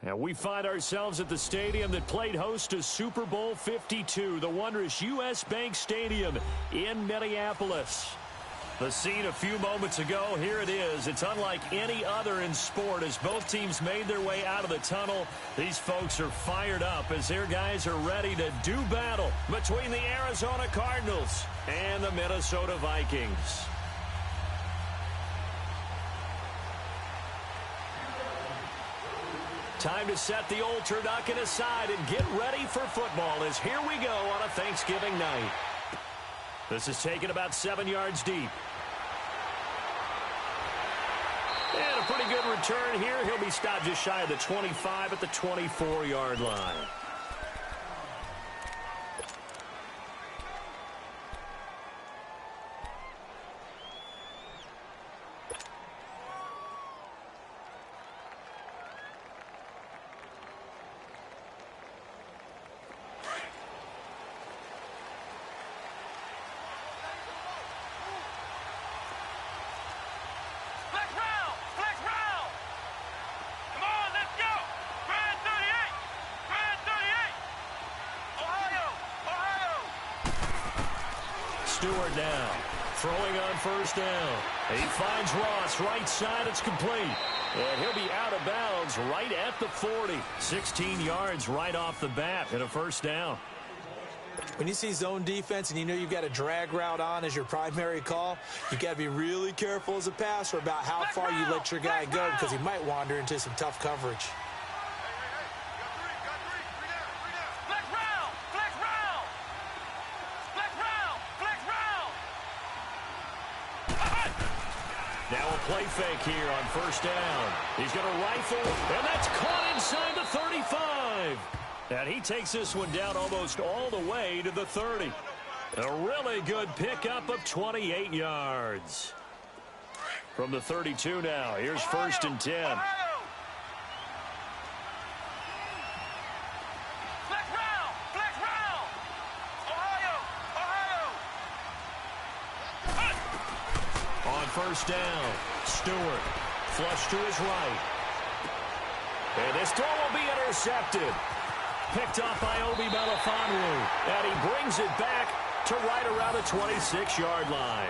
And we find ourselves at the stadium that played host to Super Bowl 52, the wondrous U.S. Bank Stadium in Minneapolis. The scene a few moments ago, here it is. It's unlike any other in sport as both teams made their way out of the tunnel. These folks are fired up as their guys are ready to do battle between the Arizona Cardinals and the Minnesota Vikings. Time to set the old turducken aside and get ready for football as here we go on a Thanksgiving night. This is taken about 7 yards deep. And a pretty good return here. He'll be stopped just shy of the 25 at the 24-yard line. Stewart now, throwing on first down. He finds Ross, right side, it's complete. And he'll be out of bounds right at the 40. 16 yards right off the bat and a first down. When you see zone defense and you know you've got a drag route on as your primary call, you've got to be really careful as a passer about how far you let your guy go because he might wander into some tough coverage. Now a play fake here on first down. He's going to rifle, and that's caught inside the 35. And he takes this one down almost all the way to the 30. A really good pickup of 28 yards. From the 32 now, here's first and 10. First down, Stewart, flush to his right. And this throw will be intercepted. Picked off by Obi Melifonwu. And he brings it back to right around the 26-yard line.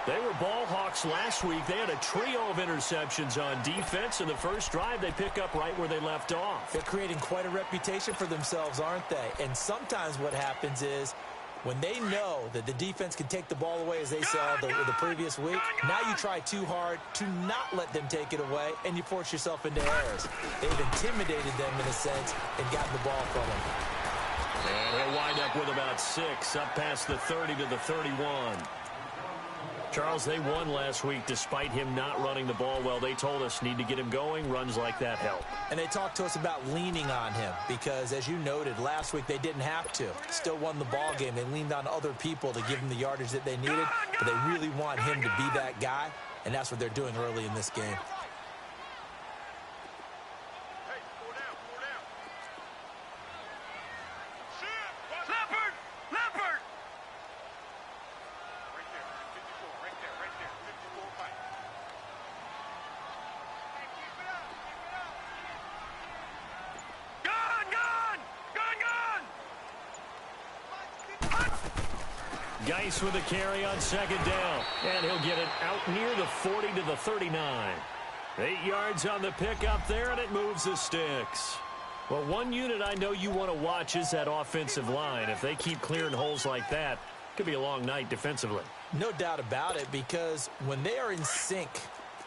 They were ball hawks last week. They had a trio of interceptions on defense. In the first drive, they pick up right where they left off. They're creating quite a reputation for themselves, aren't they? And sometimes what happens is, when they know that the defense can take the ball away, as they saw the previous week, now you try too hard to not let them take it away, and you force yourself into errors. They've intimidated them in a sense and gotten the ball from them. And he'll wind up with about 6, up past the 30 to the 31. Charles, they won last week despite him not running the ball well. They told us need to get him going. Runs like that help. And they talked to us about leaning on him because, as you noted, last week they didn't have to. Still won the ball game. They leaned on other people to give them the yardage that they needed, but they really want him to be that guy, and that's what they're doing early in this game. Geis with a carry on second down. And he'll get it out near the 40 to the 39. 8 yards on the pickup there, and it moves the sticks. Well, one unit I know you want to watch is that offensive line. If they keep clearing holes like that, it could be a long night defensively. No doubt about it, because when they are in sync,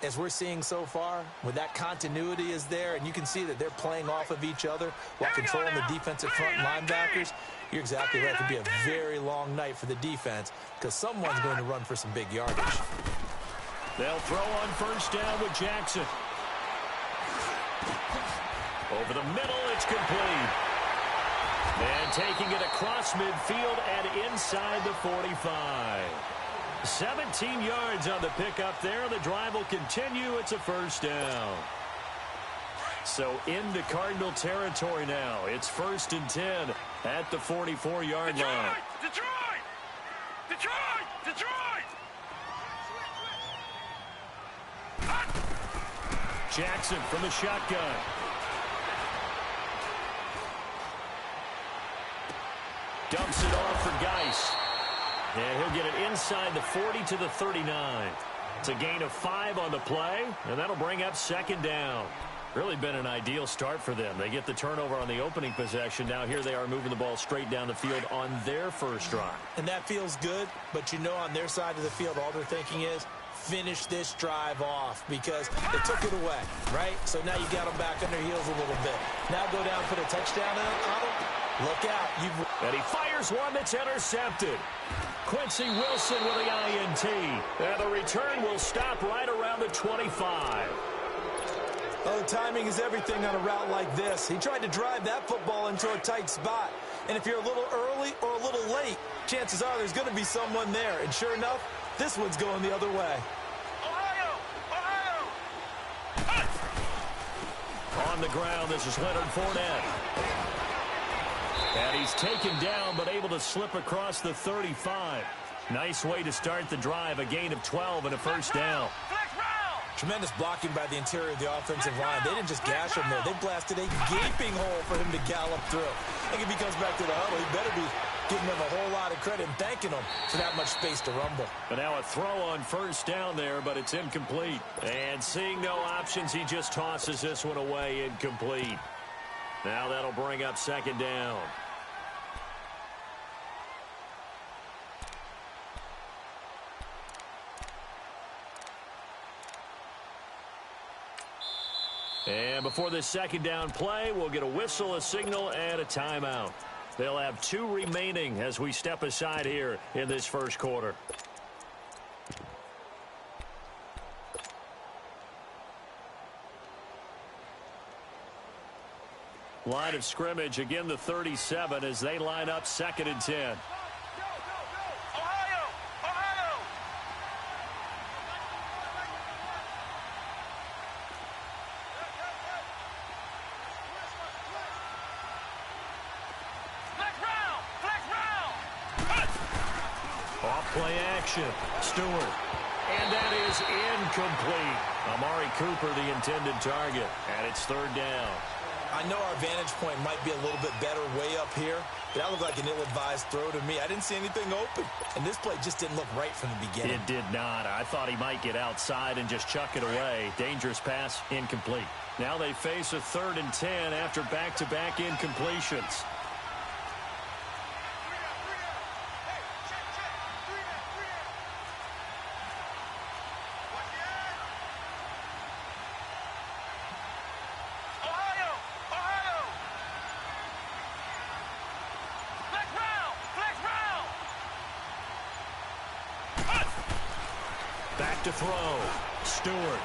as we're seeing so far, when that continuity is there, and you can see that they're playing off of each other while controlling the defensive front linebackers, you're exactly right. It could be a very long night for the defense because someone's going to run for some big yardage. They'll throw on first down with Jackson. Over the middle, it's complete. And taking it across midfield and inside the 45. 17 yards on the pickup there. The drive will continue. It's a first down. So into Cardinal territory now. It's first and 10 at the 44-yard line. Detroit! Detroit! Detroit! Jackson from the shotgun. Dumps it off for Geis. And he'll get it inside the 40 to the 39. It's a gain of 5 on the play, and that'll bring up second down. Really been an ideal start for them. They get the turnover on the opening possession. Now here they are moving the ball straight down the field on their first drive. And that feels good, but you know on their side of the field all they're thinking is finish this drive off because they took it away, right? So now you got them back on their heels a little bit. Now go down, put a touchdown on them. Look out. And he fires one that's intercepted. Quincy Wilson with the INT. And the return will stop right around the 25. Oh, timing is everything on a route like this. He tried to drive that football into a tight spot. And if you're a little early or a little late, chances are there's going to be someone there. And sure enough, this one's going the other way. Ohio! Ohio! On the ground, this is Leonard Fournette. And he's taken down, but able to slip across the 35. Nice way to start the drive. A gain of 12 and a first down. Tremendous blocking by the interior of the offensive line. They didn't just gash him there. They blasted a gaping hole for him to gallop through. I think if he comes back to the huddle, he better be giving them a whole lot of credit and thanking them for that much space to rumble. But now a throw on first down there, but it's incomplete. And seeing no options, he just tosses this one away, incomplete. Now that'll bring up second down. And before this second down play, we'll get a whistle, a signal, and a timeout. They'll have 2 remaining as we step aside here in this first quarter. Line of scrimmage, again the 37 as they line up 2nd and 10. Play action. Stewart. And that is incomplete. Amari Cooper, the intended target. And it's 3rd down. I know our vantage point might be a little bit better way up here, but that looked like an ill-advised throw to me. I didn't see anything open. And this play just didn't look right from the beginning. It did not. I thought he might get outside and just chuck it away. Dangerous pass, incomplete. Now they face a 3rd and 10 after back-to-back incompletions. Back to throw. Stewart.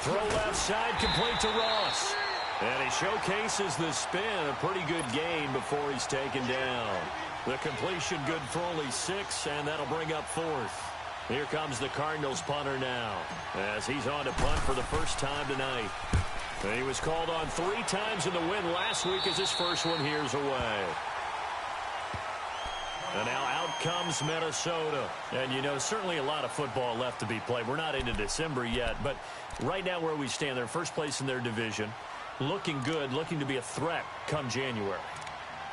Throw left side, complete to Ross. And he showcases the spin. A pretty good gain before he's taken down. The completion good for only 6, and that'll bring up 4th. Here comes the Cardinals punter now, as he's on to punt for the first time tonight. And he was called on 3 times in the win last week as his first one here's away. And now out comes Minnesota. And, you know, certainly a lot of football left to be played. We're not into December yet, but right now where we stand, they're first place in their division. Looking good, looking to be a threat come January.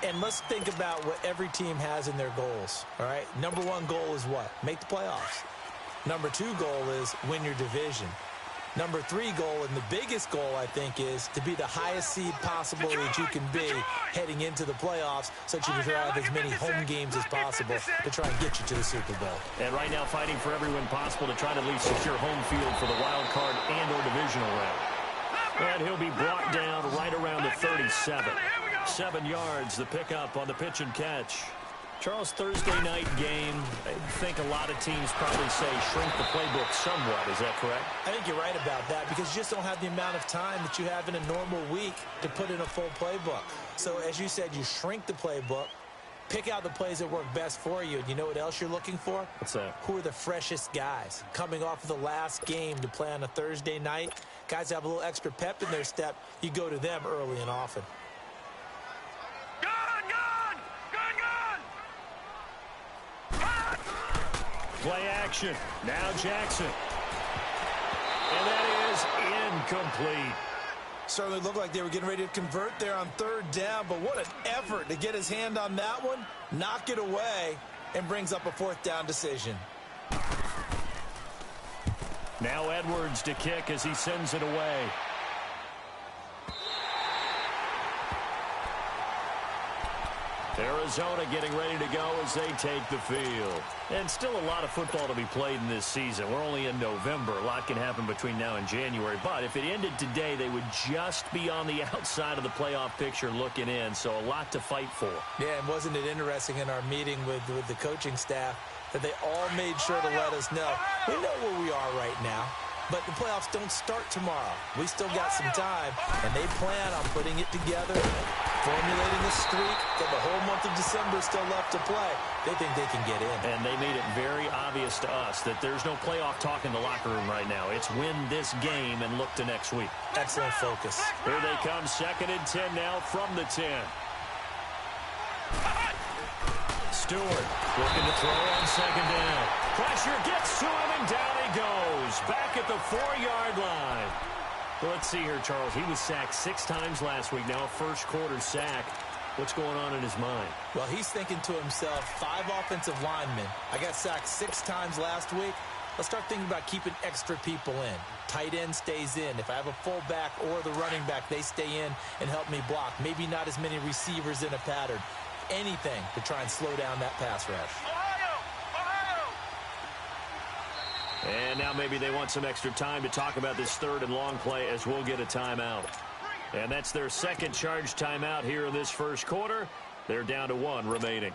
And let's think about what every team has in their goals, all right? Number 1 goal is what? Make the playoffs. Number 2 goal is win your division. Number 3 goal, and the biggest goal, I think, is to be the highest seed possible that you can be heading into the playoffs, so that you can have as many home games as possible to try and get you to the Super Bowl. And right now fighting for every win possible to try to at least secure home field for the wild card and or divisional round. And he'll be brought down right around the 37. 7 yards, the pickup on the pitch and catch. Charles, Thursday night game, I think a lot of teams probably say shrink the playbook somewhat. Is that correct? I think you're right about that because you just don't have the amount of time that you have in a normal week to put in a full playbook. So, as you said, you shrink the playbook, pick out the plays that work best for you. And you know what else you're looking for? What's that? Who are the freshest guys coming off of the last game to play on a Thursday night? Guys have a little extra pep in their step. You go to them early and often. Play action. Now Jackson. And that is incomplete. Certainly looked like they were getting ready to convert there on third down, but what an effort to get his hand on that one, knock it away, and brings up a fourth down decision. Now Edwards to kick as he sends it away. Arizona getting ready to go as they take the field. And still a lot of football to be played in this season. We're only in November. A lot can happen between now and January. But if it ended today, they would just be on the outside of the playoff picture looking in. So a lot to fight for. Yeah, and wasn't it interesting in our meeting with the coaching staff that they all made sure to let us know, we know where we are right now, but the playoffs don't start tomorrow. We still got some time, and they plan on putting it together, formulating a streak till the whole month of December is still left to play. They think they can get in. And they made it very obvious to us that there's no playoff talk in the locker room right now. It's win this game and look to next week. Excellent focus. Here they come, 2nd and 10 now from the 10. Stewart looking to throw on 2nd down. Pressure gets to him, and down he goes. Back at the 4-yard line. Let's see here, Charles. He was sacked 6 times last week. Now a first-quarter sack. What's going on in his mind? Well, he's thinking to himself, 5 offensive linemen. I got sacked 6 times last week. Let's start thinking about keeping extra people in. Tight end stays in. If I have a fullback or the running back, they stay in and help me block. Maybe not as many receivers in a pattern. Anything to try and slow down that pass rush. And now maybe they want some extra time to talk about this 3rd and long play as we'll get a timeout. And that's their second charge timeout here in this first quarter. They're down to 1 remaining.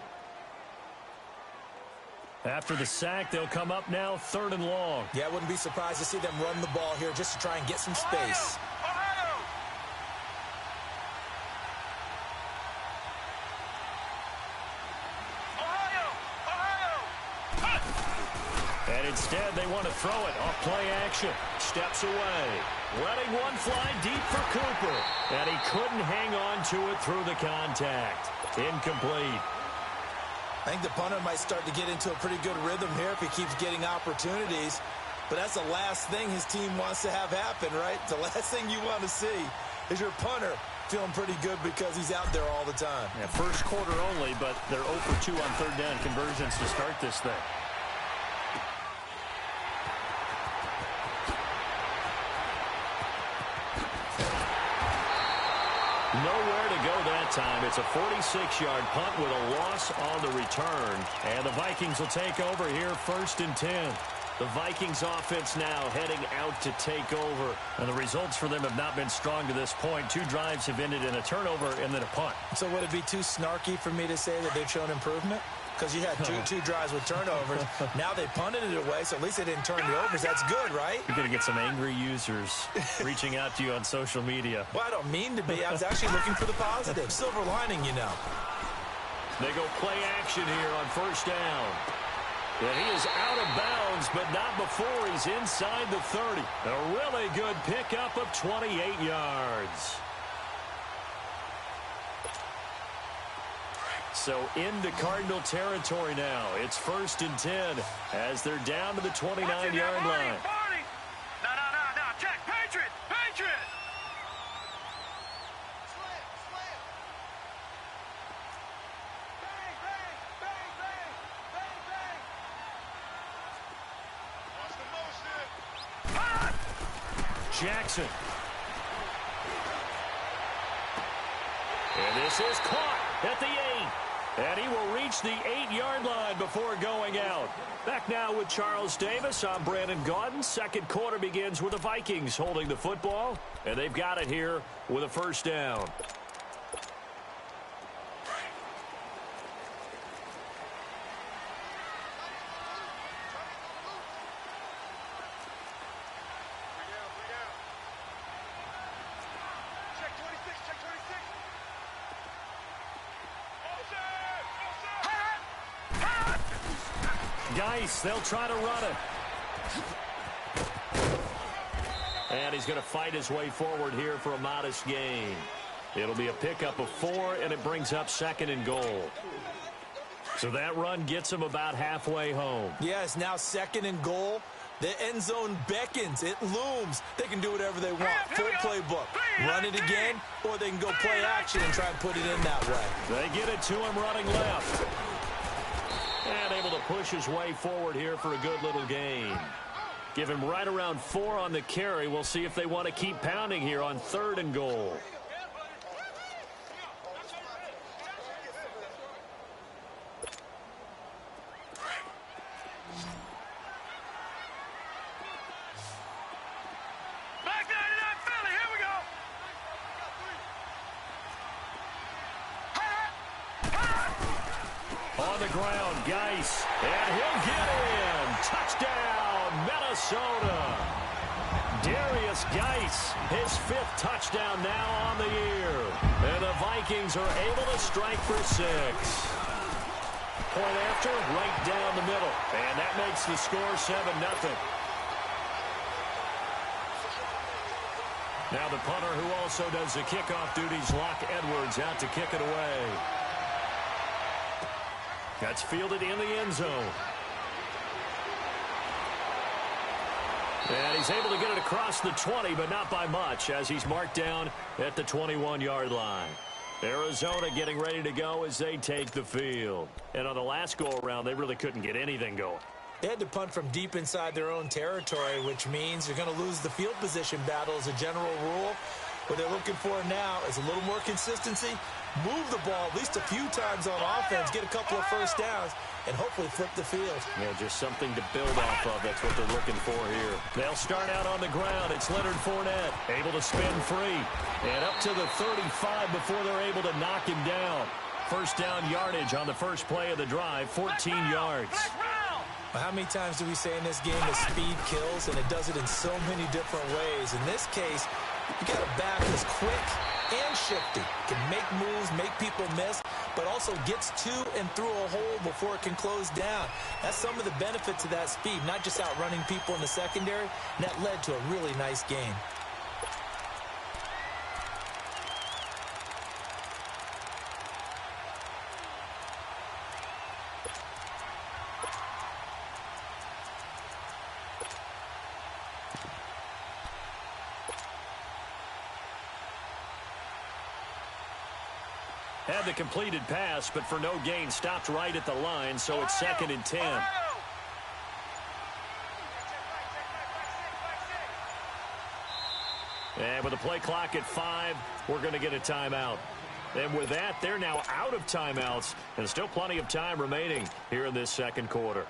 After the sack, they'll come up now 3rd and long. Yeah, I wouldn't be surprised to see them run the ball here just to try and get some space. And instead, they want to throw it off play action. Steps away. Letting one fly deep for Cooper. And he couldn't hang on to it through the contact. Incomplete. I think the punter might start to get into a pretty good rhythm here if he keeps getting opportunities. But that's the last thing his team wants to have happen, right? The last thing you want to see is your punter feeling pretty good because he's out there all the time. Yeah, first quarter only, but they're 0 for 2 on 3rd down conversions to start this thing. Nowhere to go that time. It's a 46-yard punt with a loss on the return. And the Vikings will take over here 1st and 10. The Vikings offense now heading out to take over. And the results for them have not been strong to this point. 2 drives have ended in a turnover and then a punt. So would it be too snarky for me to say that they've shown improvement? Because you had two drives with turnovers. Now they punted it away, so at least they didn't turn the overs. That's good, right? You're going to get some angry users reaching out to you on social media. Well, I don't mean to be. I was actually looking for the positive. Silver lining, you know. They go play action here on 1st down. And he is out of bounds, but not before he's inside the 30. A really good pickup of 28 yards. So into Cardinal territory now. It's 1st and 10 as they're down to the 29-yard line. No, check. Patriot. Jackson. And this is caught at the 8. And he will reach the 8-yard line before going out. Back now with Charles Davis. I'm Brandon Gaudin. Second quarter begins with the Vikings holding the football. And they've got it here with a 1st down. Geis, they'll try to run it. And he's going to fight his way forward here for a modest gain. It'll be a pickup of 4, and it brings up 2nd and goal. So that run gets him about halfway home. Yeah, it's now 2nd and goal. The end zone beckons. It looms. They can do whatever they want. Full playbook. Run it again, or they can go play action and try and put it in that way. They get it to him running left. And able to push his way forward here for a good little gain. Give him right around 4 on the carry. We'll see if they want to keep pounding here on 3rd and goal. On the ground, Geis, and he'll get in. Touchdown, Minnesota. Darius Geis, his 5th touchdown now on the year. And the Vikings are able to strike for 6. Point after, right down the middle. And that makes the score 7-0. Now the punter who also does the kickoff duties, Locke Edwards, out to kick it away. That's fielded in the end zone. And he's able to get it across the 20, but not by much, as he's marked down at the 21-yard line. Arizona getting ready to go as they take the field. And on the last go-around, they really couldn't get anything going. They had to punt from deep inside their own territory, which means you're going to lose the field position battle as a general rule. What they're looking for now is a little more consistency, move the ball at least a few times on offense, get a couple of first downs, and hopefully flip the field. Yeah, just something to build off of. That's what they're looking for here. They'll start out on the ground. It's Leonard Fournette, able to spin free, and up to the 35 before they're able to knock him down. First down yardage on the first play of the drive, 14 yards. Well, how many times do we say in this game that speed kills, and it does it in so many different ways? In this case, you got a back that's quick and shifty, can make moves, make people miss, but also gets to and through a hole before it can close down. That's some of the benefits of that speed, not just outrunning people in the secondary, and that led to a really nice game. Had the completed pass, but for no gain, stopped right at the line, so it's 2nd and 10. And with the play clock at 5, we're going to get a timeout. And with that, they're now out of timeouts, and still plenty of time remaining here in this second quarter.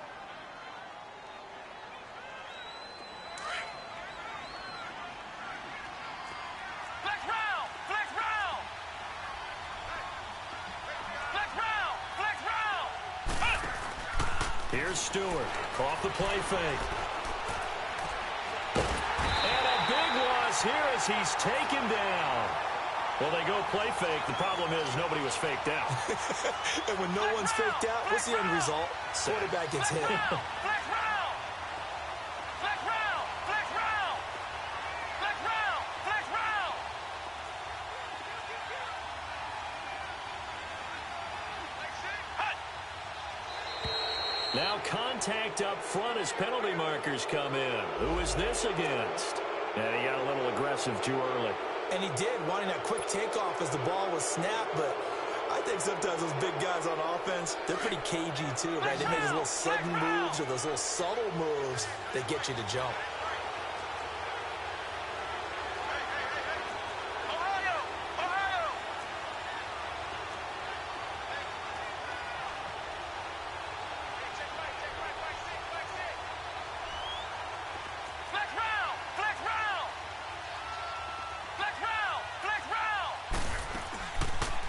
Here's Stewart off the play fake. And a big loss here as he's taken down. Well, they go play fake. The problem is nobody was faked out. And when no one's faked out, what's the end result? Quarterback gets hit. Now contact up front as penalty markers come in. Who is this against? And he got a little aggressive too early. And he did, wanting that quick takeoff as the ball was snapped, but I think sometimes those big guys on offense, they're pretty cagey too, right? They make those little sudden moves or those little subtle moves that get you to jump.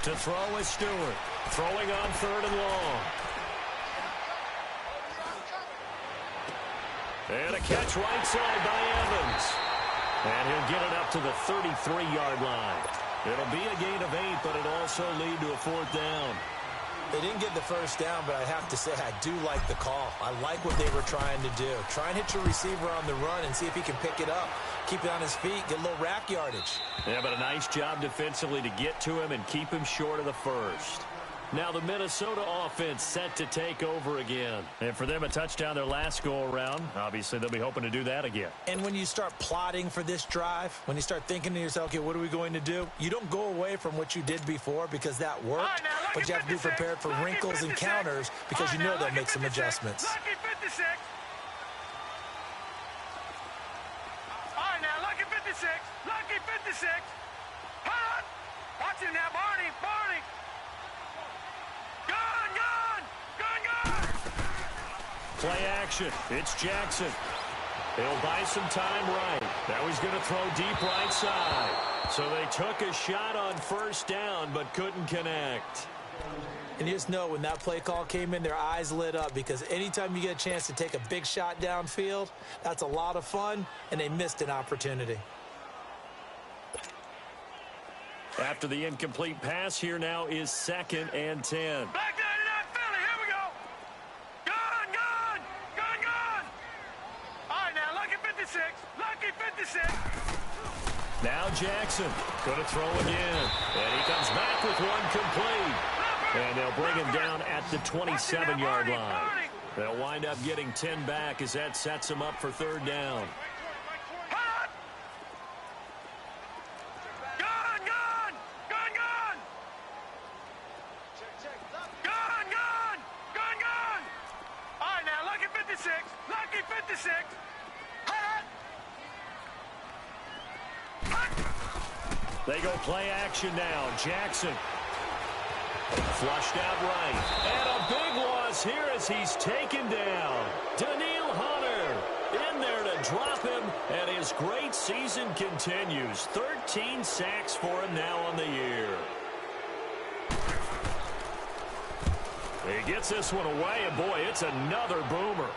To throw is Stewart. Throwing on 3rd and long. And a catch right side by Evans. And he'll get it up to the 33-yard line. It'll be a gain of 8, but it'll also lead to a 4th down. They didn't get the first down, but I have to say I do like the call. I like what they were trying to do. Try and hit your receiver on the run and see if he can pick it up. Keep it on his feet, get a little rack yardage. Yeah, but a nice job defensively to get to him and keep him short of the first. Now the Minnesota offense set to take over again. And for them, a touchdown their last go-around. Obviously, they'll be hoping to do that again. And when you start plotting for this drive, when you start thinking to yourself, okay, what are we going to do? You don't go away from what you did before because that worked, but you have to be prepared for wrinkles and counters because you know they'll make some adjustments. Lucky 56. All right, now, lucky 56. Lucky 56. Hold on. Watch him now, Barney. Barney. Gun, gun. Gun, gun. Play action. It's Jackson. He'll buy some time right. Now he's going to throw deep right side. So they took a shot on first down but couldn't connect. And you just know when that play call came in, their eyes lit up because anytime you get a chance to take a big shot downfield, that's a lot of fun, and they missed an opportunity. After the incomplete pass, here now is 2nd and 10. Black 99 Philly, here we go. Gun, gun. Gun, gun. All right, now, lucky 56. Lucky 56. Now Jackson going to throw again. And he comes back with one complete. And they'll bring him down at the 27-yard line. They'll wind up getting 10 back as that sets them up for 3rd down. Gun, gun. Gun, gun. Gun, gun. Gun, gun. All right, now, lucky 56. Lucky 56. They go play action now. Jackson flushed out right. And a big loss here as he's taken down. Daniil Hunter in there to drop him, and his great season continues. 13 sacks for him now on the year. He gets this one away, and boy, it's another boomer.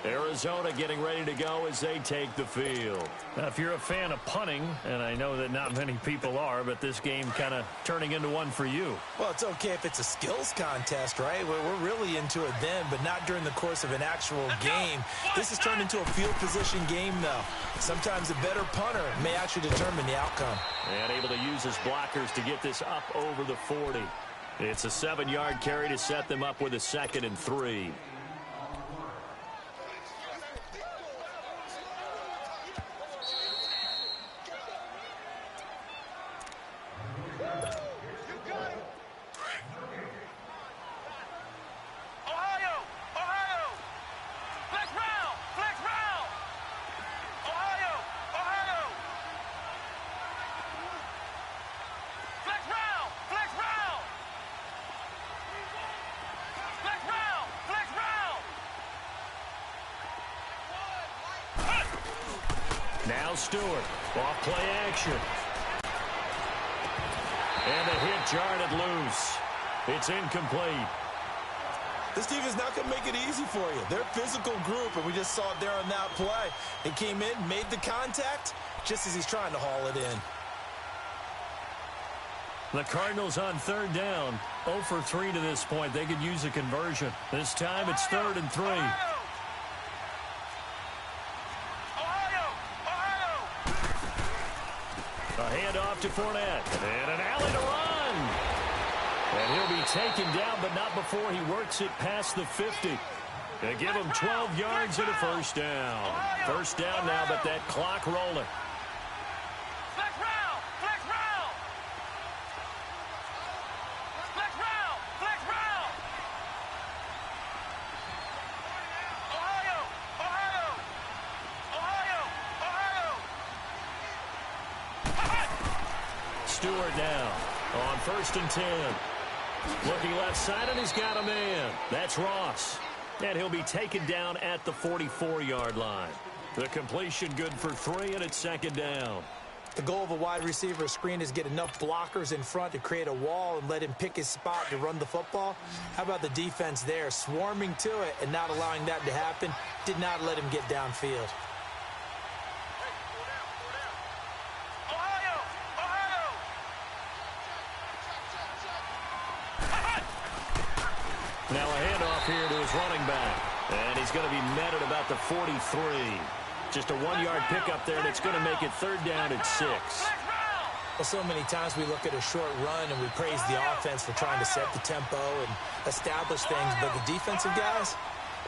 Arizona getting ready to go as they take the field. Now, if you're a fan of punting, and I know that not many people are, but this game kind of turning into one for you. Well, it's okay if it's a skills contest, right? We're really into it then, but not during the course of an actual game. This has turned into a field position game, though. Sometimes a better punter may actually determine the outcome. And able to use his blockers to get this up over the 40. It's a 7-yard carry to set them up with a 2nd and 3. Now Stewart, off play action. And the hit jarred it loose. It's incomplete. This team is not going to make it easy for you. They're a physical group, and we just saw it there on that play. They came in, made the contact, just as he's trying to haul it in. The Cardinals on 3rd down, 0 for 3 to this point. They could use a conversion. This time it's 3rd and 3. A handoff to Fournette. And an alley to run. And he'll be taken down, but not before he works it past the 50. They give him 12 yards and a first down. First down now, but that clock rolling. Stewart now on 1st and 10. Looking left side, and he's got a man. That's Ross. And he'll be taken down at the 44-yard line. The completion good for 3, and it's 2nd down. The goal of a wide receiver screen is get enough blockers in front to create a wall and let him pick his spot to run the football. How about the defense there, swarming to it and not allowing that to happen? Did not let him get downfield. Now a handoff here to his running back. And he's going to be met at about the 43. Just a 1-yard pickup there, and it's going to make it 3rd down at 6. Well, so many times we look at a short run and we praise the offense for trying to set the tempo and establish things, but the defensive guys,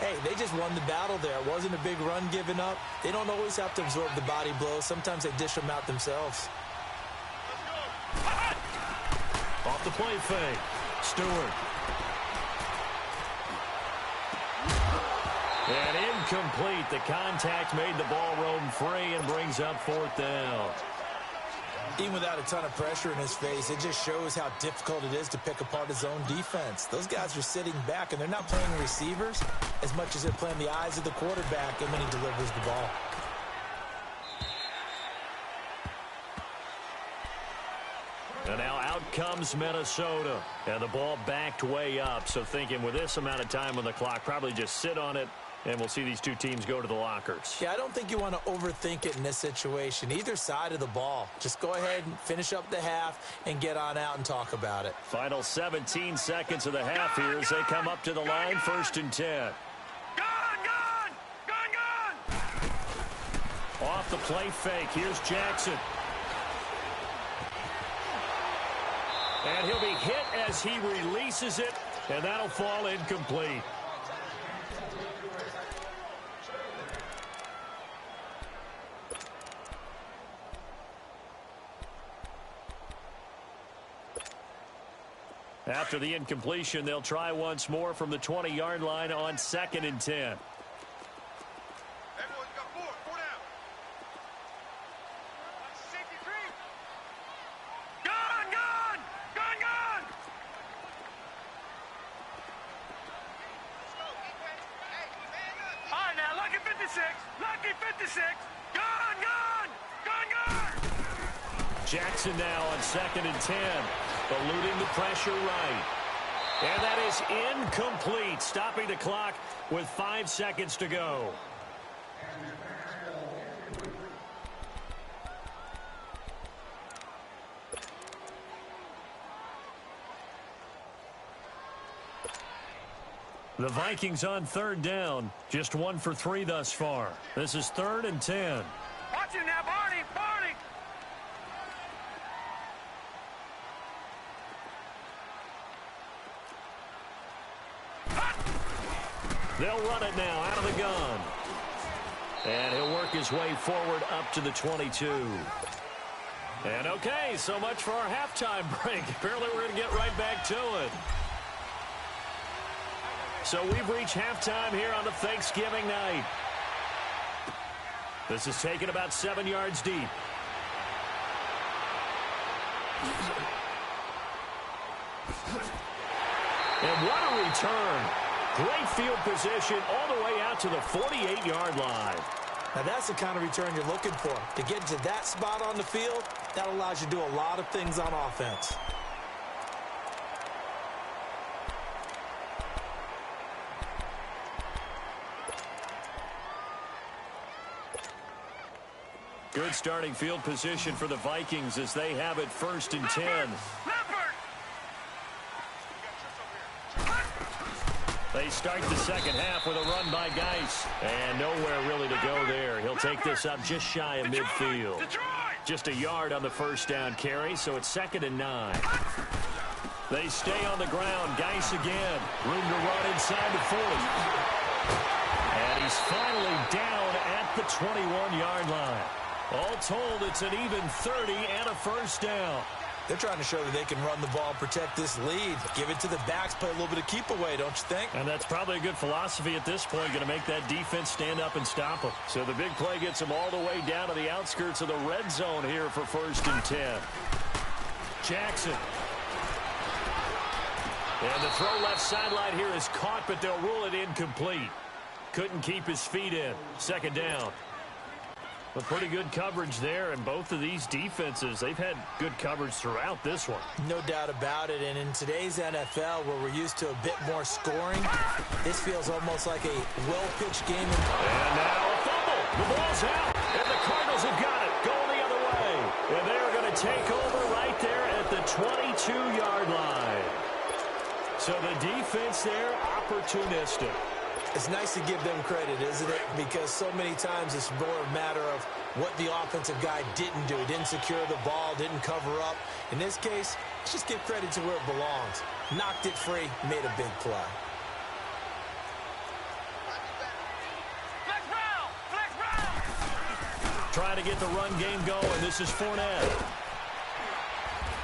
hey, they just won the battle there. It wasn't a big run given up. They don't always have to absorb the body blows. Sometimes they dish them out themselves. Off the play fake. Stewart. And incomplete. The contact made the ball roam free and brings up 4th down. Even without a ton of pressure in his face, it just shows how difficult it is to pick apart his own defense. Those guys are sitting back, and they're not playing receivers as much as they're playing the eyes of the quarterback and when he delivers the ball. And now out comes Minnesota. And the ball backed way up. So thinking with this amount of time on the clock, probably just sit on it, and we'll see these two teams go to the lockers. Yeah, I don't think you want to overthink it in this situation. Either side of the ball. Just go ahead and finish up the half and get on out and talk about it. Final 17 seconds of the half here as they come up to the line, 1st and 10. Off the play fake. Here's Jackson. And he'll be hit as he releases it, and that'll fall incomplete. After the incompletion, they'll try once more from the 20-yard line on 2nd and 10. Everyone's got four down. Safety three. Gun! Let's go, defense. Hey, man up. All right, now, lucky 56. Lucky 56. Gun! Jackson now on 2nd and 10. Eluding the pressure right. And that is incomplete. Stopping the clock with 5 seconds to go. The Vikings on 3rd down. Just 1 for 3 thus far. This is 3rd and 10. Watch him now, Barney! They'll run it now out of the gun. And he'll work his way forward up to the 22. And okay, so much for our halftime break. Apparently we're going to get right back to it. So we've reached halftime here on the Thanksgiving night. This is taken about 7 yards deep. And what a return. Great field position all the way out to the 48-yard line. Now that's the kind of return you're looking for. To get to that spot on the field, that allows you to do a lot of things on offense. Good starting field position for the Vikings as they have it 1st and 10. They start the second half with a run by Geis. And nowhere really to go there. He'll take this up just shy of midfield. Just a yard on the 1st down carry, so it's 2nd and 9. They stay on the ground. Geis again. Room to run inside the 40. And he's finally down at the 21-yard line. All told, it's an even 30 and a 1st down. They're trying to show that they can run the ball and protect this lead. Give it to the backs, play a little bit of keep away, don't you think? And that's probably a good philosophy at this point, going to make that defense stand up and stop them. So the big play gets them all the way down to the outskirts of the red zone here for 1st and 10. Jackson. And the throw left sideline here is caught, but they'll rule it incomplete. Couldn't keep his feet in. 2nd down. But pretty good coverage there, and both of these defenses, they've had good coverage throughout this one. No doubt about it, and in today's NFL, where we're used to a bit more scoring, this feels almost like a well-pitched game. And now a fumble. The ball's out, and the Cardinals have got it, going the other way. And they're going to take over right there at the 22-yard line. So the defense there, opportunistic. It's nice to give them credit, isn't it? Because so many times it's more a matter of what the offensive guy didn't do. He didn't secure the ball, didn't cover up. In this case, let's just give credit to where it belongs. Knocked it free, made a big play. Trying to get the run game going. This is Fournette.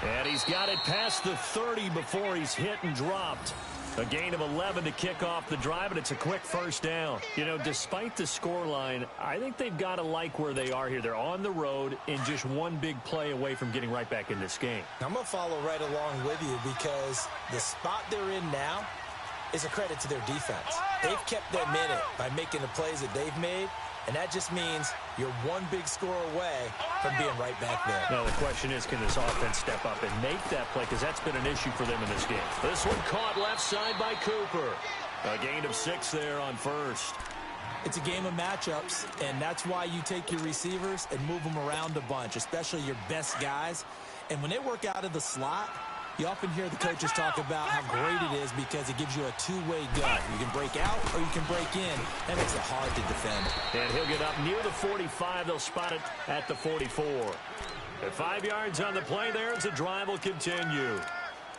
And he's got it past the 30 before he's hit and dropped. A gain of 11 to kick off the drive, and it's a quick first down. You know, despite the scoreline, I think they've got to like where they are here. They're on the road and just one big play away from getting right back in this game. I'm going to follow right along with you because the spot they're in now is a credit to their defense. They've kept them in it by making the plays that they've made, and that just means you're one big score away from being right back there. Now, the question is, can this offense step up and make that play? Because that's been an issue for them in this game. This one caught left side by Cooper. A gain of 6 there on first. It's a game of matchups, and that's why you take your receivers and move them around a bunch, especially your best guys. And when they work out of the slot, you often hear the coaches talk about how great it is because it gives you a two-way gun. You can break out or you can break in. That makes it hard to defend. And he'll get up near the 45. They'll spot it at the 44. At 5 yards on the play there as the drive will continue.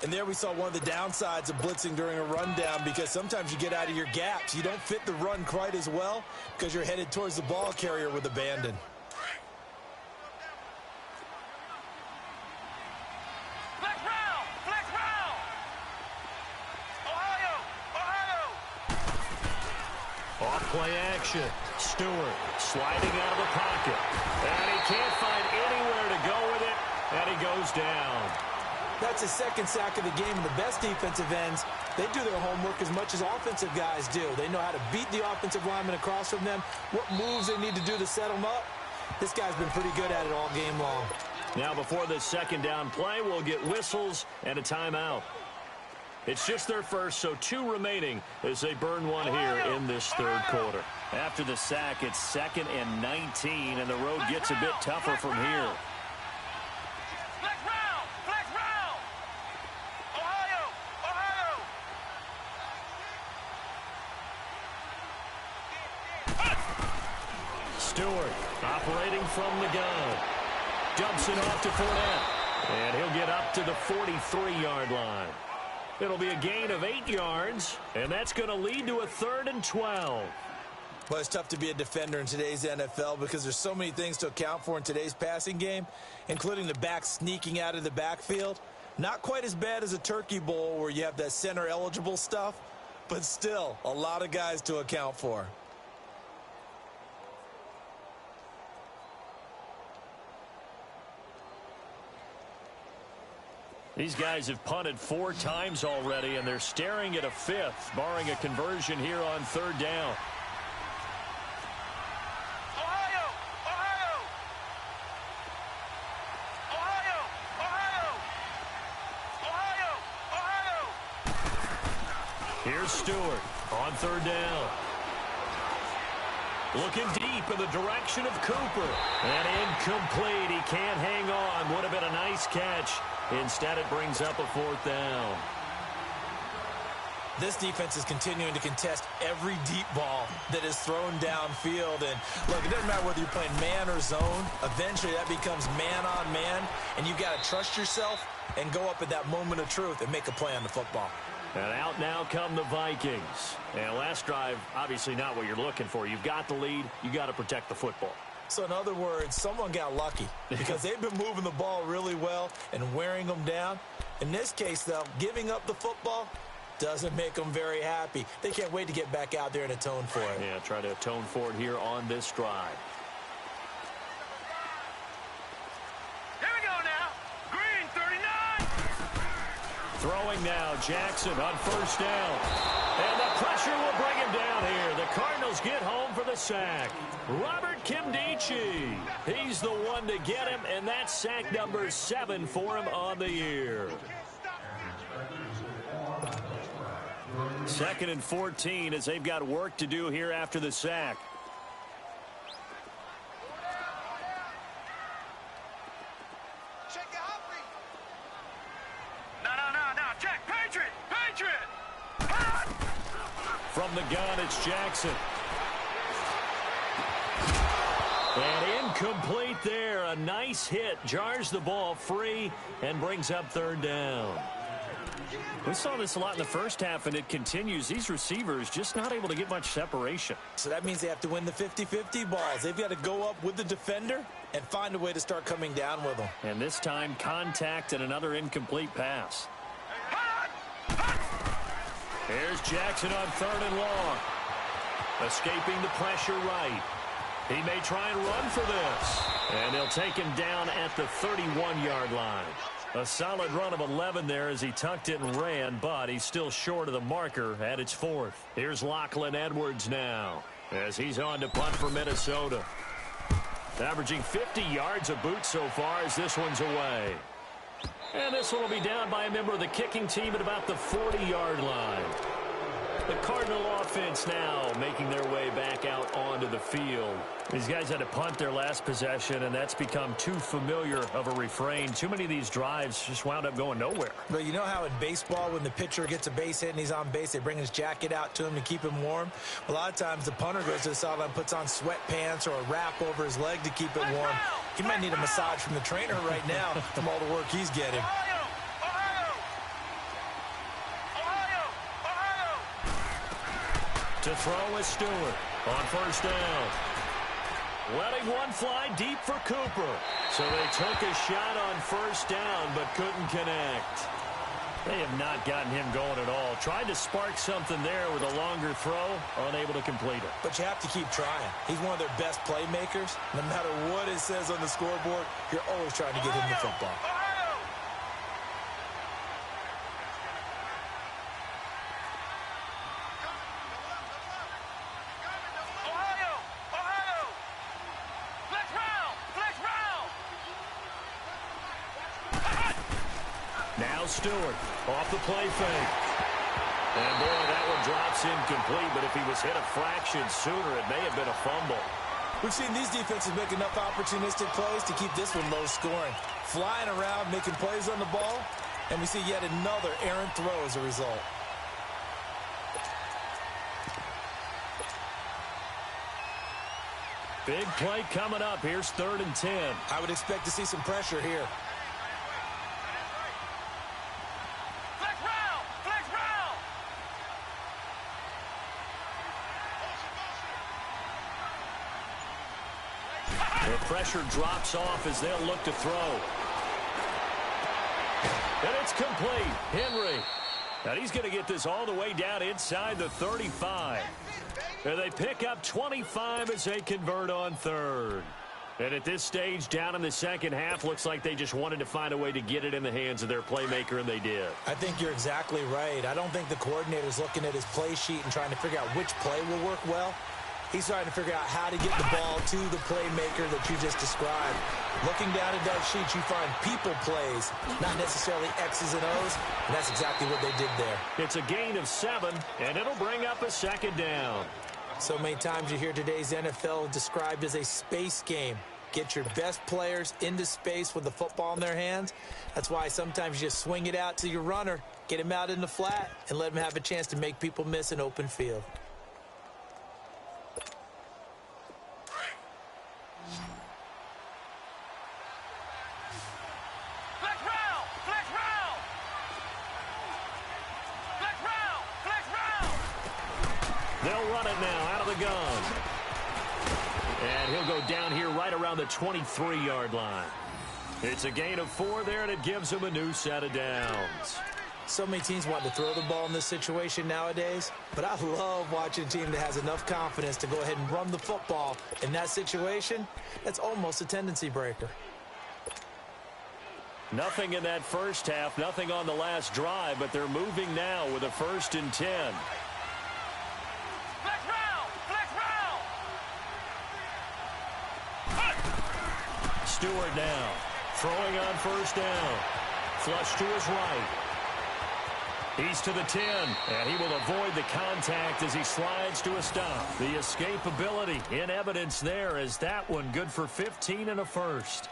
And there we saw one of the downsides of blitzing during a rundown because sometimes you get out of your gaps. You don't fit the run quite as well because you're headed towards the ball carrier with abandon. Play action. Stewart sliding out of the pocket. And he can't find anywhere to go with it. And he goes down. That's his second sack of the game. And the best defensive ends, they do their homework as much as offensive guys do. They know how to beat the offensive lineman across from them, what moves they need to do to set them up. This guy's been pretty good at it all game long. Now before this second down play, we'll get whistles and a timeout. It's just their first, so 2 remaining as they burn one here in this third quarter. After the sack, it's 2nd and 19, and the road gets a bit tougher from here. Stewart operating from the gun. Dumps it off to Fournette, and he'll get up to the 43-yard line. It'll be a gain of 8 yards, and that's going to lead to a 3rd and 12. Well, it's tough to be a defender in today's NFL because there's so many things to account for in today's passing game, including the back sneaking out of the backfield. Not quite as bad as a turkey bowl where you have that center-eligible stuff, but still a lot of guys to account for. These guys have punted 4 times already, and they're staring at a 5th, barring a conversion here on 3rd down. Ohio! Ohio! Ohio! Ohio! Ohio! Here's Stewart on 3rd down. Looking deep in the direction of Cooper. And incomplete. He can't hang on. Would have been a nice catch. Instead, it brings up a 4th down. This defense is continuing to contest every deep ball that is thrown downfield. And, look, it doesn't matter whether you're playing man or zone. Eventually, that becomes man-on-man. And you've got to trust yourself and go up at that moment of truth and make a play on the football. And out now come the Vikings. And last drive, obviously not what you're looking for. You've got the lead. You got to protect the football. So in other words, someone got lucky because they've been moving the ball really well and wearing them down. In this case, though, giving up the football doesn't make them very happy. They can't wait to get back out there and atone for it. Yeah, try to atone for it here on this drive. Here we go now. Green, 39. Throwing now, Jackson on 1st down. And the pressure will bring him down here. The Cardinals get home for the sack. Robert Kimdichie. He's the one to get him, and that's sack number 7 for him on the year. 2nd and 14 as they've got work to do here after the sack. No. Check. Patriot. From the gun, it's Jackson. And Incomplete there. A nice hit. Jars the ball free and brings up third down. We saw this a lot in the first half, and it continues. These receivers just not able to get much separation. So that means they have to win the 50-50 balls. They've got to go up with the defender and find a way to start coming down with them. And this time, contact and another incomplete pass. Here's Jackson on third and long. Escaping the pressure right. He may try and run for this. And they'll take him down at the 31-yard line. A solid run of 11 there as he tucked it and ran, but he's still short of the marker at its fourth. Here's Lachlan Edwards now as he's on to punt for Minnesota. Averaging 50 yards a boot so far as this one's away. And this one will be down by a member of the kicking team at about the 40-yard line. The Cardinal offense now making their way back out onto the field. These guys had to punt their last possession, and that's become too familiar of a refrain. Too many of these drives just wound up going nowhere. But you know how in baseball, when the pitcher gets a base hit and he's on base, they bring his jacket out to him to keep him warm? A lot of times the punter goes to the sideline, puts on sweatpants or a wrap over his leg to keep it warm. He might need a massage from the trainer right now from all the work he's getting. To throw is Stewart on first down. Letting one fly deep for Cooper. So they took a shot on first down but couldn't connect. They have not gotten him going at all. Tried to spark something there with a longer throw, unable to complete it. But you have to keep trying. He's one of their best playmakers. No matter what it says on the scoreboard, you're always trying to get him the football. Stewart off the play fake. And boy, that one drops incomplete, but if he was hit a fraction sooner, it may have been a fumble. We've seen these defenses make enough opportunistic plays to keep this one low scoring. Flying around, making plays on the ball, and we see yet another errant throw as a result. Big play coming up. Here's 3rd and 10. I would expect to see some pressure here. Pressure drops off as they'll look to throw. And it's complete. Henry. Now he's going to get this all the way down inside the 35. And they pick up 25 as they convert on 3rd. And at this stage, down in the second half, looks like they just wanted to find a way to get it in the hands of their playmaker, and they did. I think you're exactly right. I don't think the coordinator's looking at his play sheet and trying to figure out which play will work well. He's trying to figure out how to get the ball to the playmaker that you just described. Looking down at that sheet, you find people plays, not necessarily X's and O's, and that's exactly what they did there. It's a gain of 7, and it'll bring up a 2nd down. So many times you hear today's NFL described as a space game. Get your best players into space with the football in their hands. That's why sometimes you just swing it out to your runner, get him out in the flat, and let him have a chance to make people miss an open field. They'll run it now out of the gun. And he'll go down here right around the 23-yard line. It's a gain of 4 there, and it gives him a new set of downs. So many teams want to throw the ball in this situation nowadays, but I love watching a team that has enough confidence to go ahead and run the football. In that situation, that's almost a tendency breaker. Nothing in that first half, nothing on the last drive, but they're moving now with a 1st and 10. Stewart now throwing on first down. Flush to his right. He's to the 10, and he will avoid the contact as he slides to a stop. The escapability in evidence there as that one good for 15 and a 1st.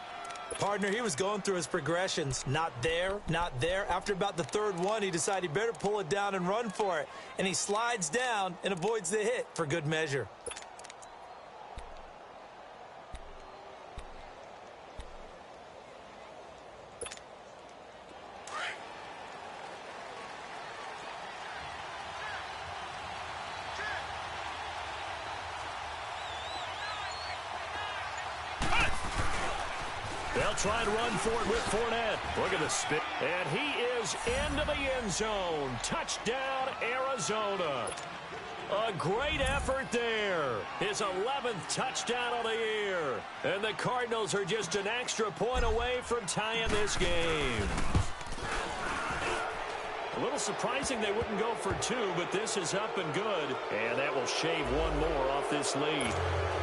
Partner, he was going through his progressions. Not there, not there. After about the 3rd one, he decided he better pull it down and run for it. And he slides down and avoids the hit for good measure. They'll try and run for it with Fournette. Look at the spin. And he is into the end zone. Touchdown, Arizona. A great effort there. His 11th touchdown of the year. And the Cardinals are just an extra point away from tying this game. A little surprising they wouldn't go for two, but this is up and good. And that will shave one more off this lead.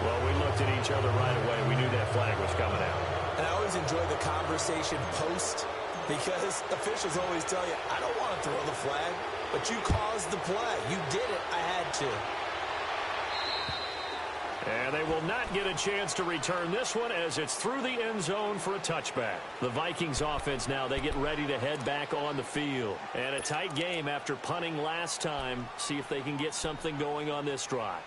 Well, we looked at each other right away. We knew that flag was coming out. And I always enjoy the conversation post because officials always tell you, I don't want to throw the flag, but you caused the play. You did it. I had to. And they will not get a chance to return this one as it's through the end zone for a touchback. The Vikings offense now, they get ready to head back on the field. And a tight game after punting last time. See if they can get something going on this drive.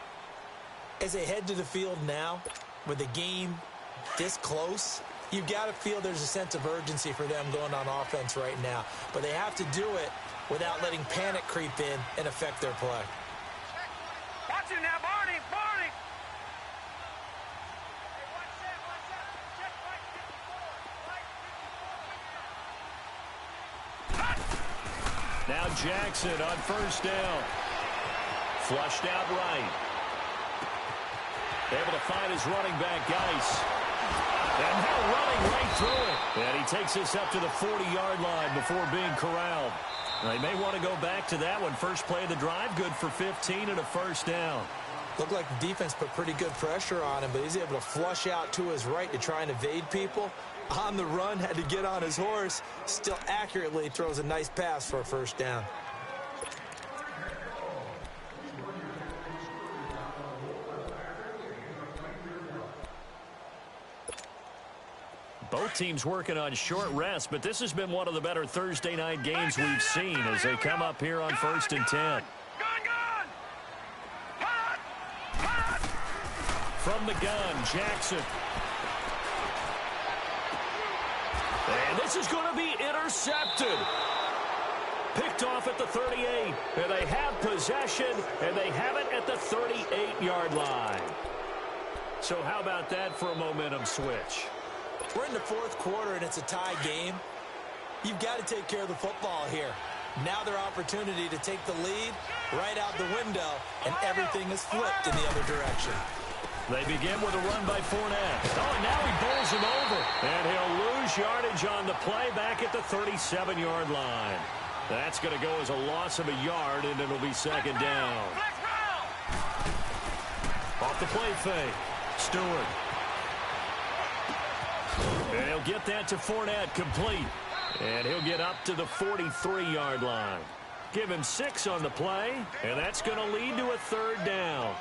As they head to the field now, with the game this close, you've got to feel there's a sense of urgency for them going on offense right now. But they have to do it without letting panic creep in and affect their play. Watch it now, Barney, Barney. Now Jackson on first down. Flushed out right. Able to find his running back, Geis. And now running right through it. And he takes this up to the 40-yard line before being corralled. They may want to go back to that one. First play of the drive, good for 15 and a first down. Looked like the defense put pretty good pressure on him, but he's able to flush out to his right to try and evade people. On the run, had to get on his horse. Still accurately throws a nice pass for a first down. Both teams working on short rest, but this has been one of the better Thursday night games we've seen as they come up here on 1st and 10. From the gun, Jackson. And this is going to be intercepted. Picked off at the 38. And they have possession, and they have it at the 38-yard line. So how about that for a momentum switch? We're in the fourth quarter, and it's a tie game. You've got to take care of the football here. Now their opportunity to take the lead right out the window, and everything is flipped in the other direction. They begin with a run by Fournette. Oh, and now he bowls him over. And he'll lose yardage on the play back at the 37-yard line. That's going to go as a loss of a yard, and it'll be second down. Off the play fake. Stewart. And he'll get that to Fournette, complete. And he'll get up to the 43-yard line. Give him 6 on the play, and that's going to lead to a third down.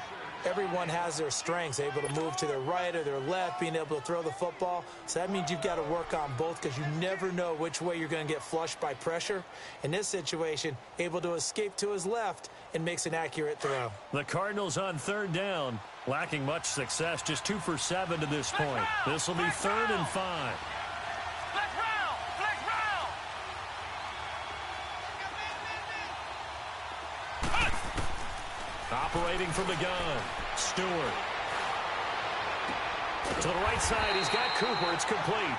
Everyone has their strengths, able to move to their right or their left, being able to throw the football. So that means you've got to work on both because you never know which way you're going to get flushed by pressure. In this situation, able to escape to his left and makes an accurate throw. The Cardinals on third down, lacking much success, just 2 for 7 to this point. This will be 3rd and 5. Operating from the gun, Stewart. To the right side, he's got Cooper. It's complete.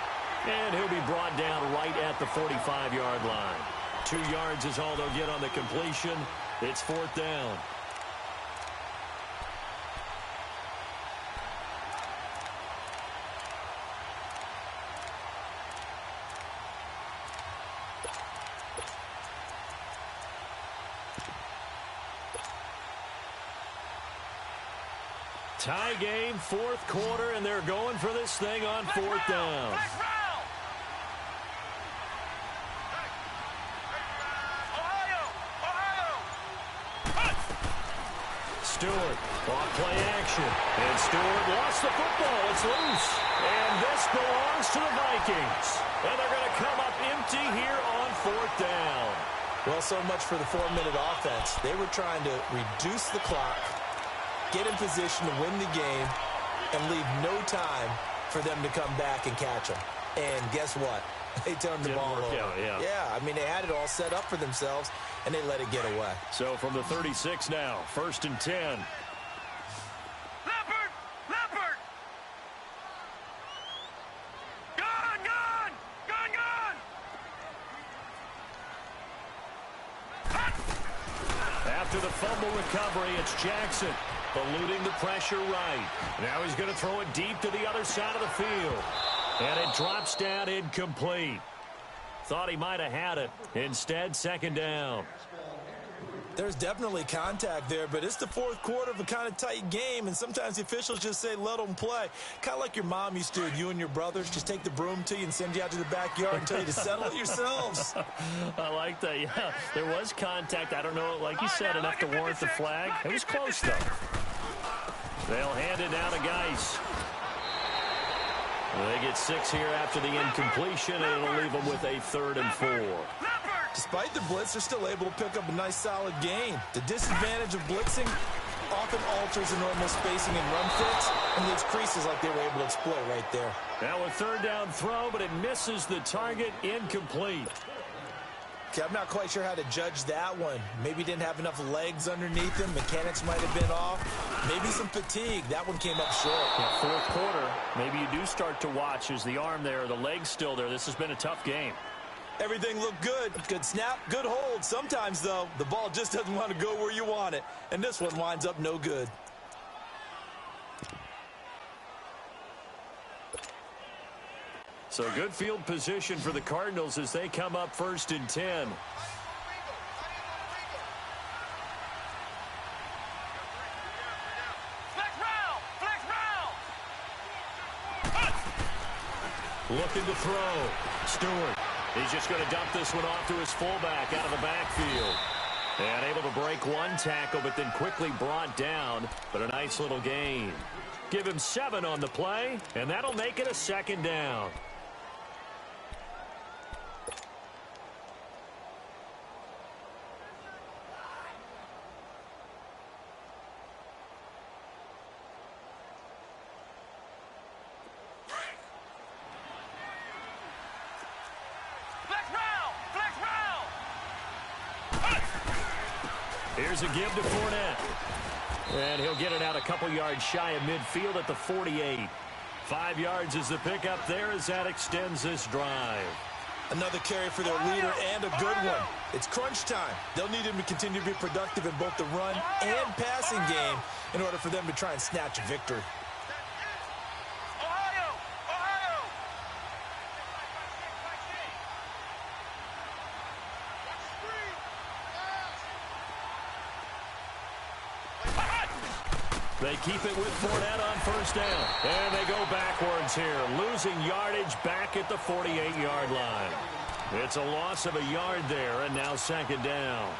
And he'll be brought down right at the 45-yard line. 2 yards is all they'll get on the completion. It's 4th down. Tie game, 4th quarter, and they're going for this thing on 4th down. Stewart, off play action. And Stewart lost the football. It's loose. And this belongs to the Vikings. And they're going to come up empty here on 4th down. Well, so much for the 4-minute offense. They were trying to reduce the clock, get in position to win the game, and leave no time for them to come back and catch them. And guess what? They turned the ball over. Yeah, I mean, they had it all set up for themselves, and they let it get away. So from the 36 now, 1st and 10. Leopard! Leopard! Gun! After the fumble recovery, it's Jackson eluding the pressure right. Now he's going to throw it deep to the other side of the field. And it drops down incomplete. Thought he might have had it. Instead, second down. There's definitely contact there, but it's the fourth quarter of a kind of tight game, and sometimes the officials just say, let them play. Kind of like your mom used to do, you and your brothers just take the broom to you and send you out to the backyard and tell you to settle it yourselves. I like that, yeah. There was contact. I don't know, like you said, enough to warrant the flag. It was close, though. They'll hand it down to Geis. They get 6 here after the incompletion, and it'll leave them with a 3rd and 4. Despite the blitz, they're still able to pick up a nice, solid gain. The disadvantage of blitzing often alters the normal spacing and run fits, and leaves creases like they were able to exploit right there. Now a 3rd down throw, but it misses the target, incomplete. Okay, I'm not quite sure how to judge that one. Maybe didn't have enough legs underneath him. Mechanics might have been off. Maybe some fatigue. That one came up short. Yeah, fourth quarter, maybe you do start to watch. Is the arm there, the leg's still there? This has been a tough game. Everything looked good. Good snap, good hold. Sometimes, though, the ball just doesn't want to go where you want it. And this one winds up no good. So good field position for the Cardinals as they come up 1st and 10. Looking to throw. Stewart. He's just going to dump this one off to his fullback out of the backfield. And able to break one tackle, but then quickly brought down. But a nice little gain. Give him 7 on the play, and that'll make it a 2nd down. Here's a give to Fournette. And he'll get it out a couple yards shy of midfield at the 48. 5 yards is the pickup there as that extends this drive. Another carry for their leader and a good one. It's crunch time. They'll need him to continue to be productive in both the run and passing game in order for them to try and snatch a victory. They keep it with Fournette on 1st down. And they go backwards here, losing yardage back at the 48-yard line. It's a loss of a yard there, and now 2nd down.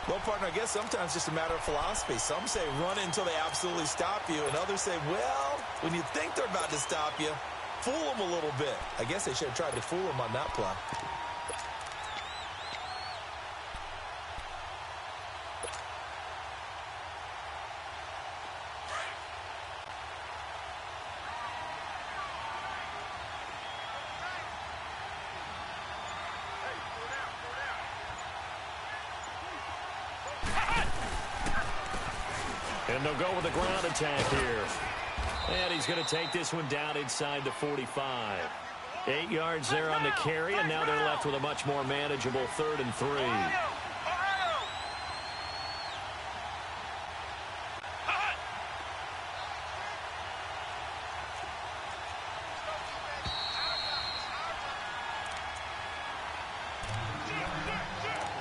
Well, partner, I guess sometimes it's just a matter of philosophy. Some say run until they absolutely stop you, and others say, well, when you think they're about to stop you, fool them a little bit. I guess they should have tried to fool them on that play. And they'll go with a ground attack here. And he's going to take this one down inside the 45. 8 yards there on the carry, and now they're left with a much more manageable 3rd and 3.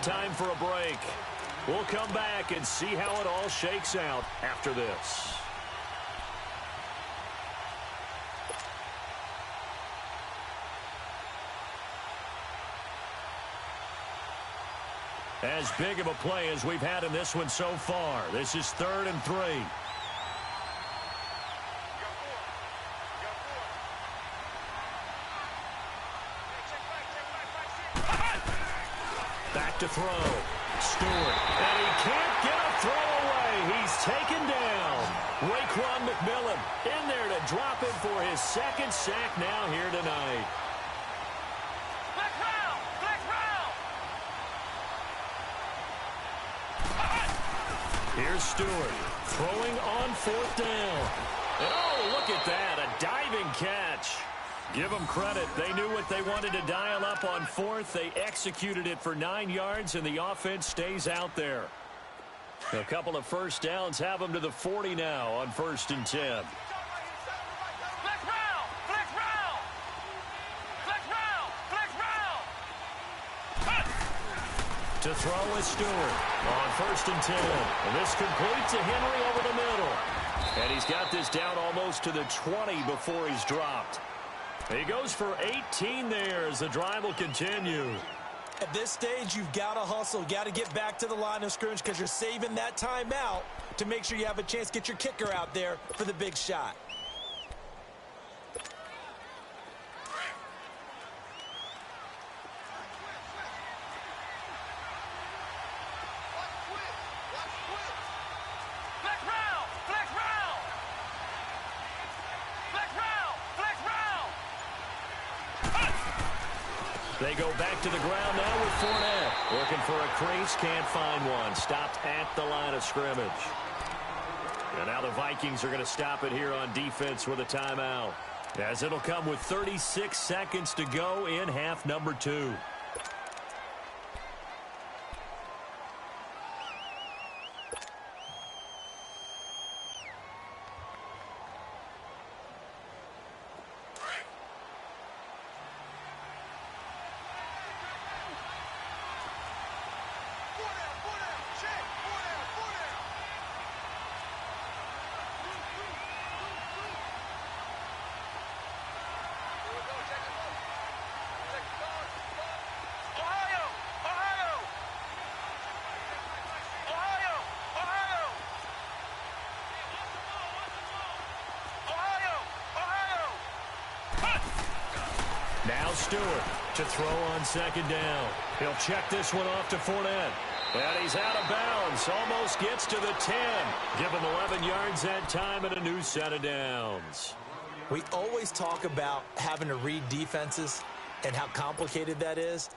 Time for a break. We'll come back and see how it all shakes out after this. As big of a play as we've had in this one so far. This is 3rd and 3. Back to throw. Stewart. And he can't get a throw away. He's taken down. Raekwon McMillan in there to drop it for his 2nd sack now here tonight. Here's Stewart throwing on 4th down. And oh, look at that, a diving catch. Give them credit. They knew what they wanted to dial up on 4th. They executed it for 9 yards, and the offense stays out there. A couple of first downs have them to the 40 now on 1st and 10. Flex round! Flex round! Flex round! Flex round! To throw is Stewart on 1st and 10. And this complete to Henry over the middle. And he's got this down almost to the 20 before he's dropped. He goes for 18 there as the drive will continue. At this stage, you've got to hustle. You've got to get back to the line of scrimmage because you're saving that timeout to make sure you have a chance to get your kicker out there for the big shot. Flex round! Flex round! Flex round! Flex round! They go back to the ground now with Fournette. Looking for a crease, can't find one. Stopped at the line of scrimmage. And now the Vikings are going to stop it here on defense with a timeout, as it'll come with 36 seconds to go in half number 2. Now Stewart to throw on 2nd down. He'll check this one off to Fournette. And he's out of bounds. Almost gets to the 10. Give him 11 yards that time and a new set of downs. We always talk about having to read defenses and how complicated that is.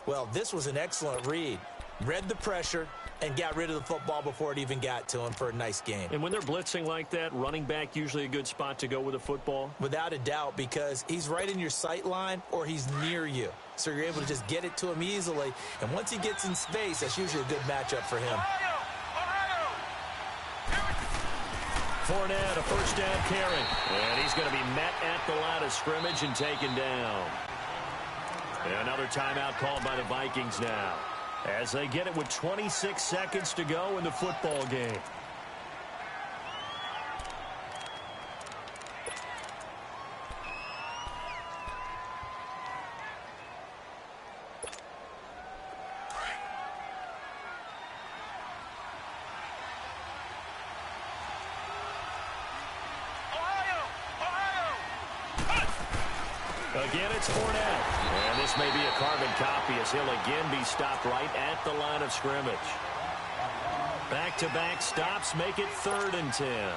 Well, this was an excellent read. Read the pressure and got rid of the football before it even got to him for a nice game. And when they're blitzing like that, running back usually a good spot to go with a football? Without a doubt, because he's right in your sight line or he's near you. So you're able to just get it to him easily. And once he gets in space, that's usually a good matchup for him. Fournette, a first down carry. And he's going to be met at the line of scrimmage and taken down. And another timeout called by the Vikings now, as they get it with 26 seconds to go in the football game. Again, it's Fournette. And this may be a carbon copy as he'll again be stopped right at the line of scrimmage. Back-to-back stops make it 3rd and 10.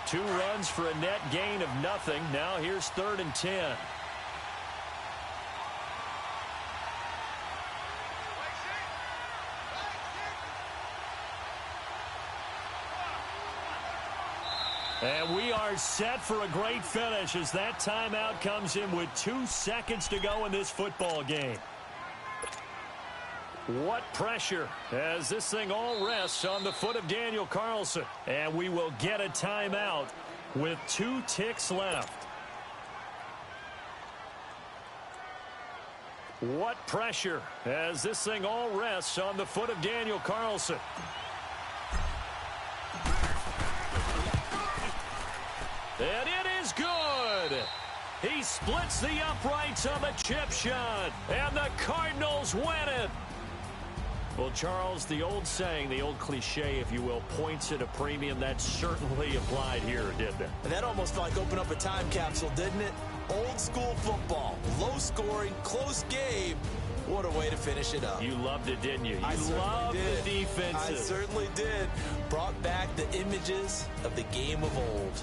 Two runs for a net gain of nothing. Now here's 3rd and 10. And we are set for a great finish as that timeout comes in with 2 seconds to go in this football game. What pressure as this thing all rests on the foot of Daniel Carlson. And we will get a timeout with 2 ticks left. What pressure as this thing all rests on the foot of Daniel Carlson. And it is good. He splits the uprights on the chip shot. And the Cardinals win it. Well, Charles, the old saying, the old cliche, if you will, points at a premium, that certainly applied here, didn't it? And that almost felt like open up a time capsule, didn't it? Old school football. Low scoring, close game. What a way to finish it up. You loved it, didn't you? I You loved did. the defenses. I certainly did. Brought back the images of the game of old.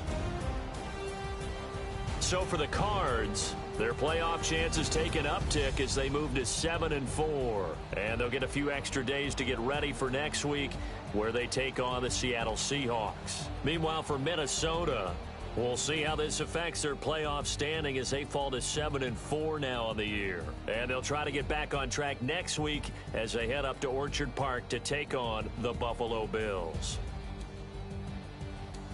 So for the Cards, their playoff chances take an uptick as they move to 7-4. And they'll get a few extra days to get ready for next week, where they take on the Seattle Seahawks. Meanwhile, for Minnesota, We'll see how this affects their playoff standing as they fall to 7-4 now on the year. And they'll try to get back on track next week as they head up to Orchard Park to take on the Buffalo Bills.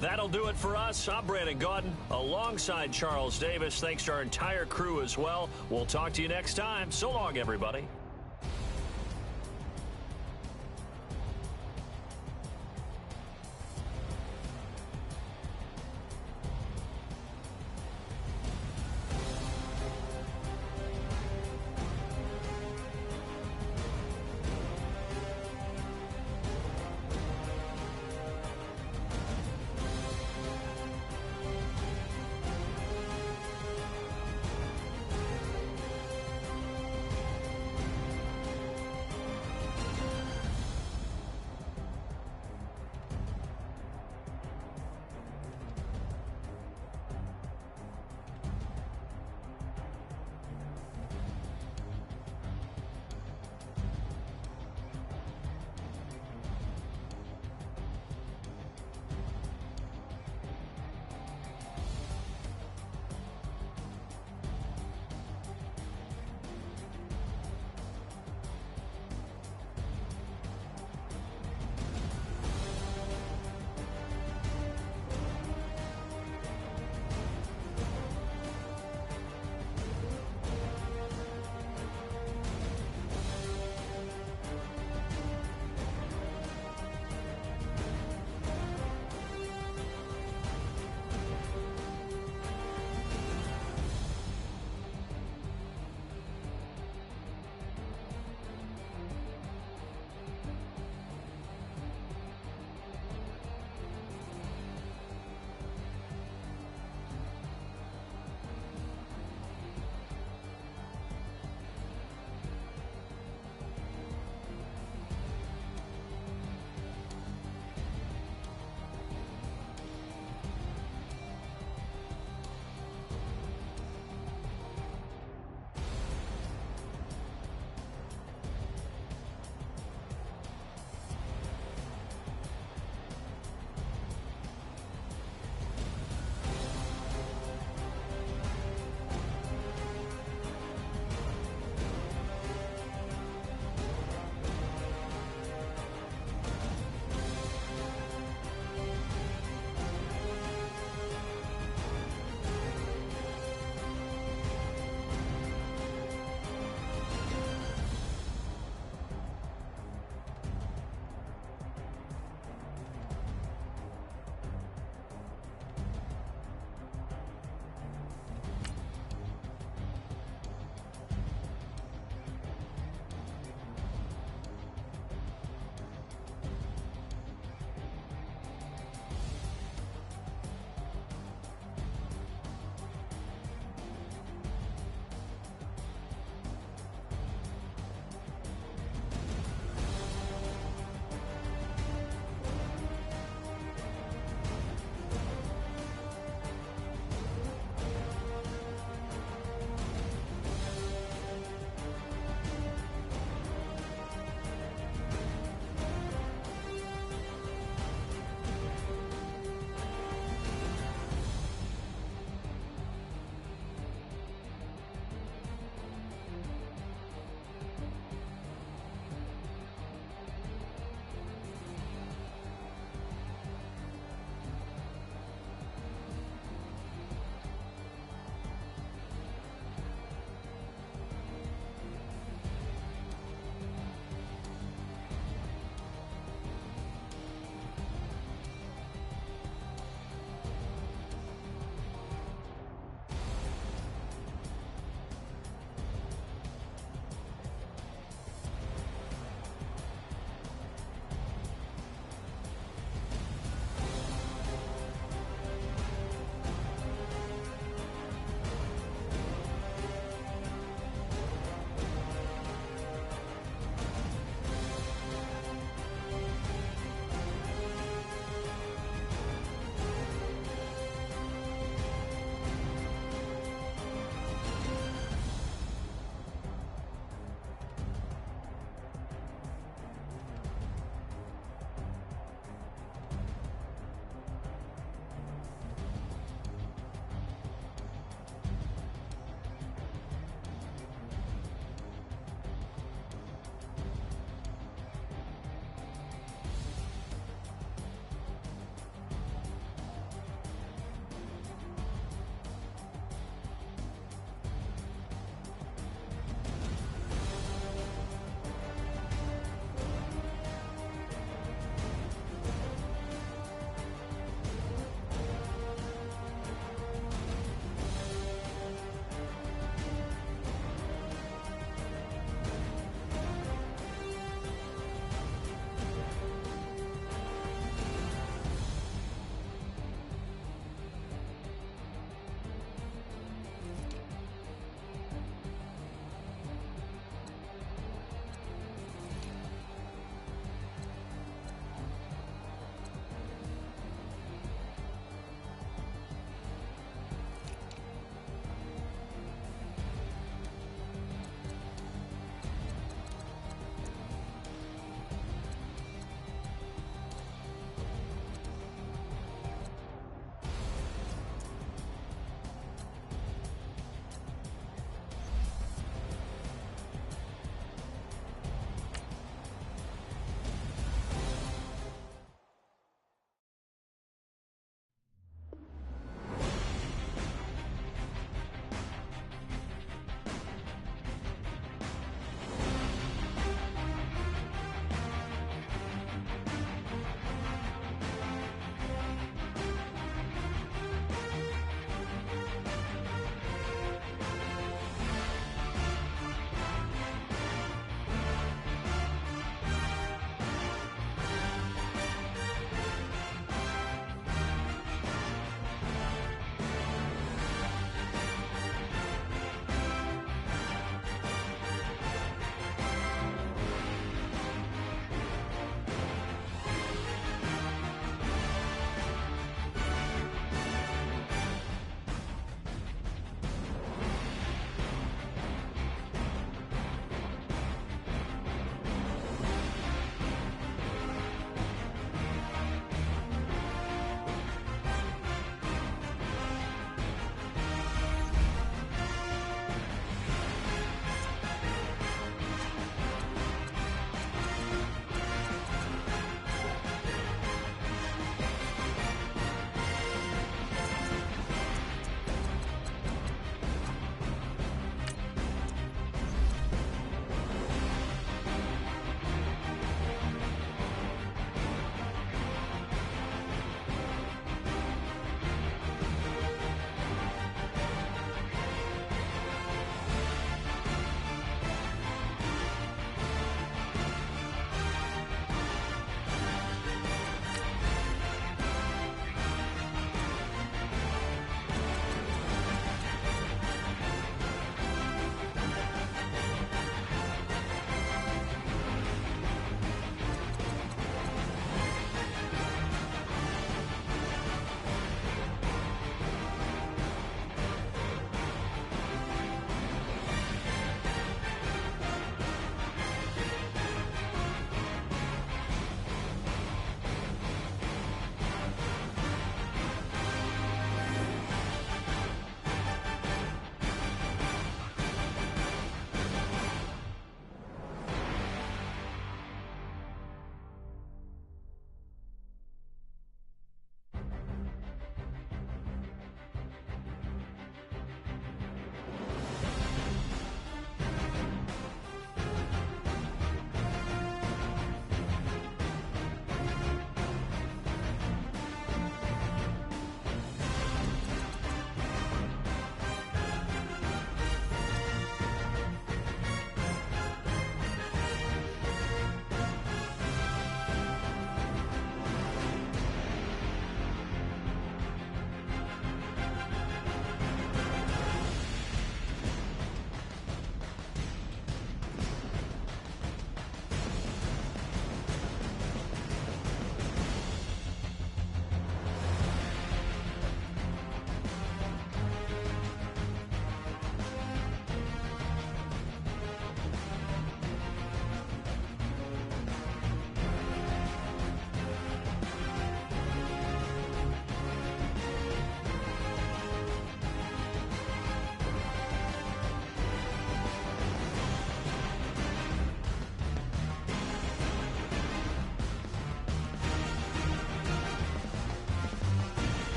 That'll do it for us. I'm Brandon Gaudin alongside Charles Davis. Thanks to our entire crew as well. We'll talk to you next time. So long, everybody.